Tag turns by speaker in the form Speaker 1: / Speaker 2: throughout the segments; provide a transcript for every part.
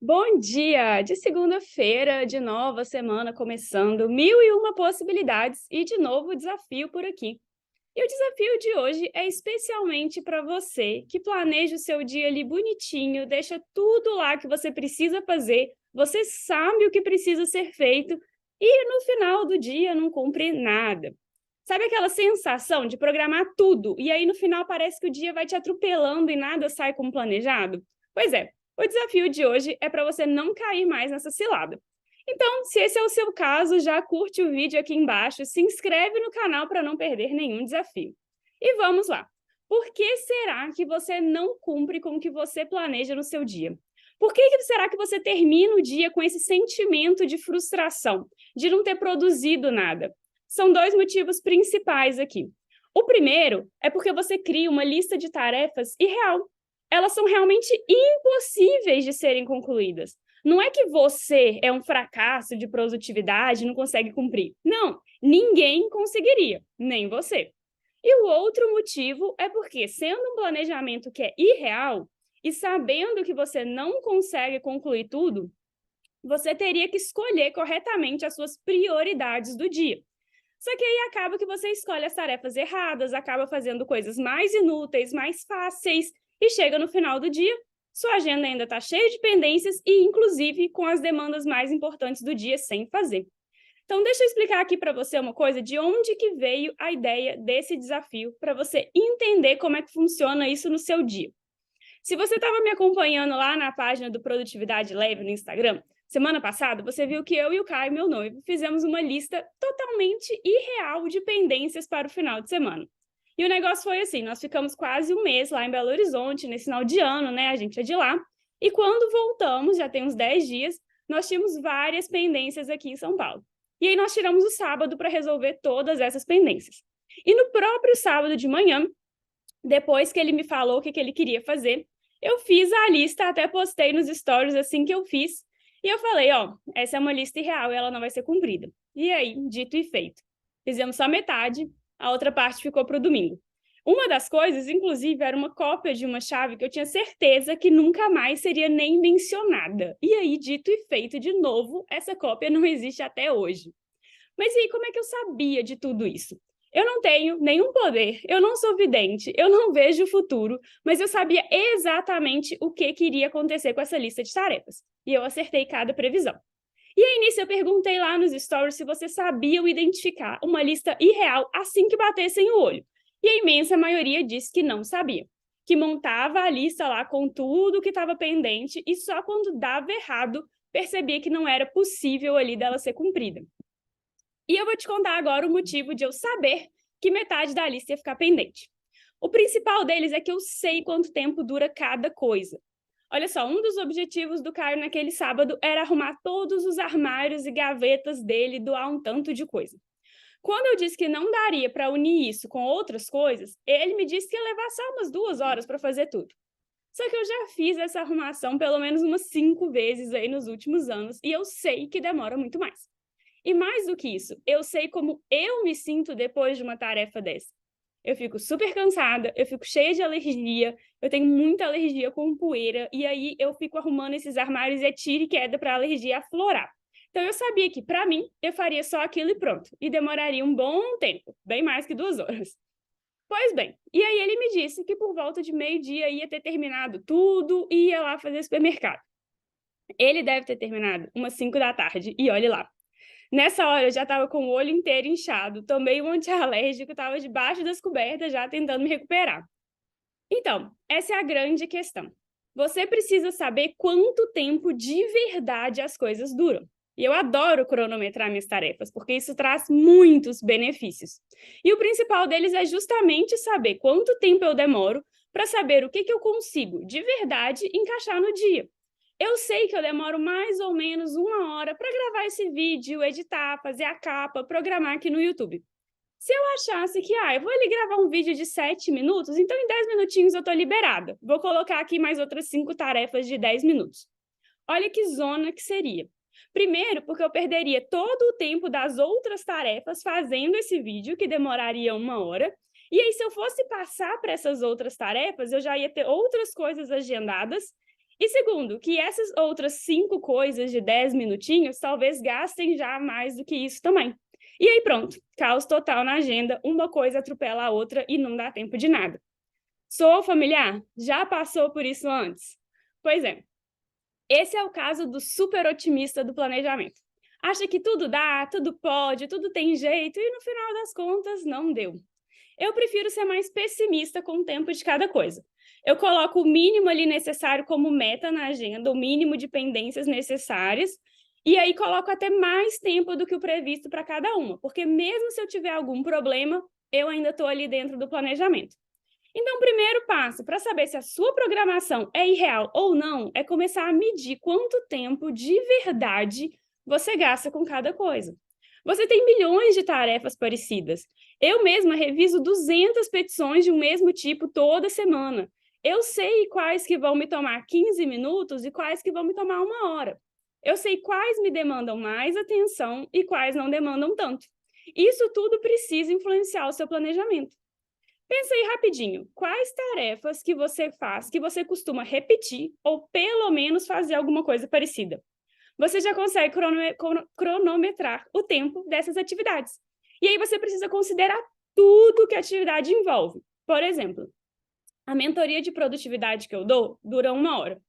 Speaker 1: Bom dia! De segunda-feira, de nova semana começando, mil e uma possibilidades e de novo desafio por aqui. E o desafio de hoje é especialmente para você que planeja o seu dia ali bonitinho, deixa tudo lá que você precisa fazer, você sabe o que precisa ser feito e no final do dia não cumpre nada. Sabe aquela sensação de programar tudo e aí no final parece que o dia vai te atropelando e nada sai como planejado? Pois é, o desafio de hoje é para você não cair mais nessa cilada. Então, se esse é o seu caso, já curte o vídeo aqui embaixo, se inscreve no canal para não perder nenhum desafio. E vamos lá. Por que será que você não cumpre com o que você planeja no seu dia? Por que será que você termina o dia com esse sentimento de frustração, de não ter produzido nada? São dois motivos principais aqui. O primeiro é porque você cria uma lista de tarefas irreal. Elas são realmente impossíveis de serem concluídas. Não é que você é um fracasso de produtividade e não consegue cumprir. Não, ninguém conseguiria, nem você. E o outro motivo é porque, sendo um planejamento que é irreal e sabendo que você não consegue concluir tudo, você teria que escolher corretamente as suas prioridades do dia. Só que aí acaba que você escolhe as tarefas erradas, acaba fazendo coisas mais inúteis, mais fáceis, e chega no final do dia, sua agenda ainda está cheia de pendências e, inclusive, com as demandas mais importantes do dia sem fazer. Então, deixa eu explicar aqui para você uma coisa de onde que veio a ideia desse desafio, para você entender como é que funciona isso no seu dia. Se você estava me acompanhando lá na página do Produtividade Leve no Instagram, semana passada você viu que eu e o Caio, meu noivo, fizemos uma lista totalmente irreal de pendências para o final de semana. E o negócio foi assim, nós ficamos quase um mês lá em Belo Horizonte, nesse final de ano, né? A gente é de lá. E quando voltamos, já tem uns 10 dias, nós tínhamos várias pendências aqui em São Paulo. E aí nós tiramos o sábado para resolver todas essas pendências. E no próprio sábado de manhã, depois que ele me falou o que ele queria fazer, eu fiz a lista, até postei nos stories assim que eu fiz, e eu falei, ó, essa é uma lista irreal e ela não vai ser cumprida. E aí, dito e feito. Fizemos só metade, a outra parte ficou para o domingo. Uma das coisas, inclusive, era uma cópia de uma chave que eu tinha certeza que nunca mais seria nem mencionada. E aí, dito e feito de novo, essa cópia não existe até hoje. Mas e aí, como é que eu sabia de tudo isso? Eu não tenho nenhum poder, eu não sou vidente, eu não vejo o futuro, mas eu sabia exatamente o que iria acontecer com essa lista de tarefas. E eu acertei cada previsão. E aí, nisso, eu perguntei lá nos stories se você sabia identificar uma lista irreal assim que batessem o olho. E a imensa maioria disse que não sabia. Que montava a lista lá com tudo que estava pendente e só quando dava errado percebia que não era possível ali dela ser cumprida. E eu vou te contar agora o motivo de eu saber que metade da lista ia ficar pendente. O principal deles é que eu sei quanto tempo dura cada coisa. Olha só, um dos objetivos do Caio naquele sábado era arrumar todos os armários e gavetas dele e doar um tanto de coisa. Quando eu disse que não daria para unir isso com outras coisas, ele me disse que ia levar só umas 2 horas para fazer tudo. Só que eu já fiz essa arrumação pelo menos umas 5 vezes aí nos últimos anos e eu sei que demora muito mais. E mais do que isso, eu sei como eu me sinto depois de uma tarefa dessa. Eu fico super cansada, eu fico cheia de alergia, eu tenho muita alergia com poeira, e aí eu fico arrumando esses armários e é tiro e queda para a alergia aflorar. Então eu sabia que, para mim, eu faria só aquilo e pronto, e demoraria um bom tempo, bem mais que 2 horas. Pois bem, e aí ele me disse que por volta de meio-dia ia ter terminado tudo e ia lá fazer supermercado. Ele deve ter terminado umas 5 da tarde, e olhe lá. Nessa hora eu já estava com o olho inteiro inchado, tomei um antialérgico, estava debaixo das cobertas já tentando me recuperar. Então, essa é a grande questão. Você precisa saber quanto tempo de verdade as coisas duram. E eu adoro cronometrar minhas tarefas, porque isso traz muitos benefícios. E o principal deles é justamente saber quanto tempo eu demoro para saber o que eu consigo de verdade encaixar no dia. Eu sei que eu demoro mais ou menos 1 hora para gravar esse vídeo, editar, fazer a capa, programar aqui no YouTube. Se eu achasse que, eu vou ali gravar um vídeo de 7 minutos, então em 10 minutinhos eu estou liberada. Vou colocar aqui mais outras 5 tarefas de 10 minutos. Olha que zona que seria. Primeiro, porque eu perderia todo o tempo das outras tarefas fazendo esse vídeo, que demoraria 1 hora. E aí, se eu fosse passar para essas outras tarefas, eu já ia ter outras coisas agendadas E segundo, que essas outras 5 coisas de 10 minutinhos talvez gastem já mais do que isso também. E aí pronto, caos total na agenda, uma coisa atropela a outra e não dá tempo de nada. Sou familiar? Já passou por isso antes? Pois é, esse é o caso do super otimista do planejamento. Acha que tudo dá, tudo pode, tudo tem jeito e no final das contas não deu. Eu prefiro ser mais pessimista com o tempo de cada coisa. Eu coloco o mínimo ali necessário como meta na agenda, o mínimo de pendências necessárias, e aí coloco até mais tempo do que o previsto para cada uma, porque mesmo se eu tiver algum problema, eu ainda estou ali dentro do planejamento. Então, o primeiro passo para saber se a sua programação é irreal ou não é começar a medir quanto tempo de verdade você gasta com cada coisa. Você tem milhões de tarefas parecidas. Eu mesma reviso 200 petições de um mesmo tipo toda semana. Eu sei quais que vão me tomar 15 minutos e quais que vão me tomar 1 hora. Eu sei quais me demandam mais atenção e quais não demandam tanto. Isso tudo precisa influenciar o seu planejamento. Pensa aí rapidinho, quais tarefas que você faz, que você costuma repetir ou pelo menos fazer alguma coisa parecida? Você já consegue cronometrar o tempo dessas atividades. E aí você precisa considerar tudo que a atividade envolve. Por exemplo, a mentoria de produtividade que eu dou dura 1 hora.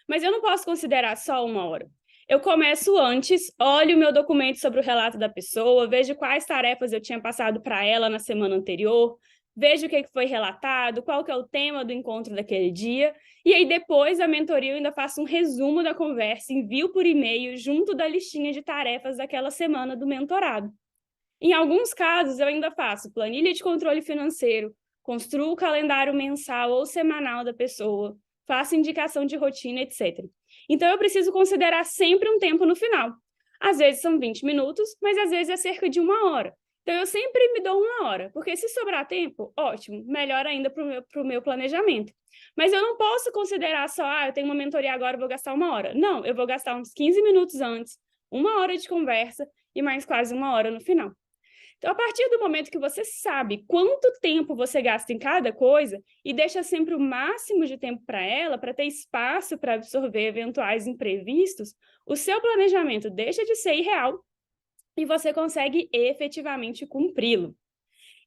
Speaker 1: Mas eu não posso considerar só 1 hora. Eu começo antes, olho o meu documento sobre o relato da pessoa, vejo quais tarefas eu tinha passado para ela na semana anterior, vejo o que foi relatado, qual que é o tema do encontro daquele dia, e aí depois da mentoria eu ainda faço um resumo da conversa, envio por e-mail junto da listinha de tarefas daquela semana do mentorado. Em alguns casos eu ainda faço planilha de controle financeiro, construo o calendário mensal ou semanal da pessoa, faço indicação de rotina, etc. Então eu preciso considerar sempre um tempo no final. Às vezes são 20 minutos, mas às vezes é cerca de 1 hora. Então, eu sempre me dou 1 hora, porque se sobrar tempo, ótimo, melhor ainda para o meu planejamento. Mas eu não posso considerar só, eu tenho uma mentoria agora, vou gastar 1 hora. Não, eu vou gastar uns 15 minutos antes, 1 hora de conversa e mais quase 1 hora no final. Então, a partir do momento que você sabe quanto tempo você gasta em cada coisa e deixa sempre o máximo de tempo para ela, para ter espaço para absorver eventuais imprevistos, o seu planejamento deixa de ser irreal e você consegue efetivamente cumpri-lo.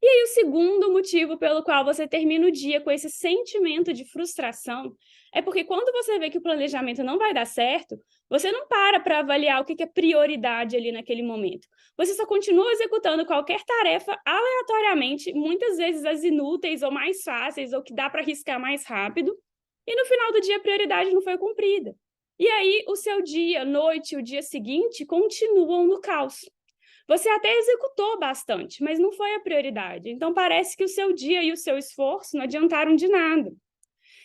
Speaker 1: E aí, o segundo motivo pelo qual você termina o dia com esse sentimento de frustração é porque quando você vê que o planejamento não vai dar certo, você não para avaliar o que é prioridade ali naquele momento. Você só continua executando qualquer tarefa aleatoriamente, muitas vezes as inúteis ou mais fáceis, ou que dá para riscar mais rápido, e no final do dia a prioridade não foi cumprida. E aí, o seu dia, noite e o dia seguinte continuam no caos. Você até executou bastante, mas não foi a prioridade. Então, parece que o seu dia e o seu esforço não adiantaram de nada.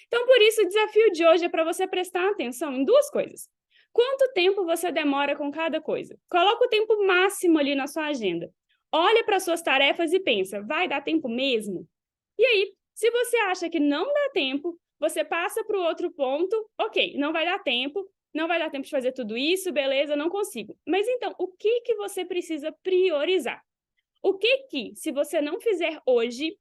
Speaker 1: Então, por isso, o desafio de hoje é para você prestar atenção em 2 coisas. Quanto tempo você demora com cada coisa? Coloca o tempo máximo ali na sua agenda. Olha para suas tarefas e pensa, vai dar tempo mesmo? E aí, se você acha que não dá tempo, você passa para o outro ponto, ok, não vai dar tempo, não vai dar tempo de fazer tudo isso, beleza, não consigo. Mas então, o que você precisa priorizar? O que, se você não fizer hoje,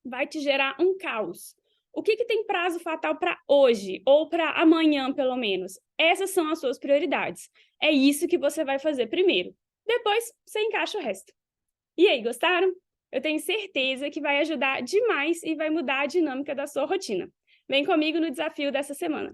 Speaker 1: vai te gerar um caos? O que tem prazo fatal para hoje, ou para amanhã, pelo menos? Essas são as suas prioridades. É isso que você vai fazer primeiro. Depois, você encaixa o resto. E aí, gostaram? Eu tenho certeza que vai ajudar demais e vai mudar a dinâmica da sua rotina. Vem comigo no desafio dessa semana.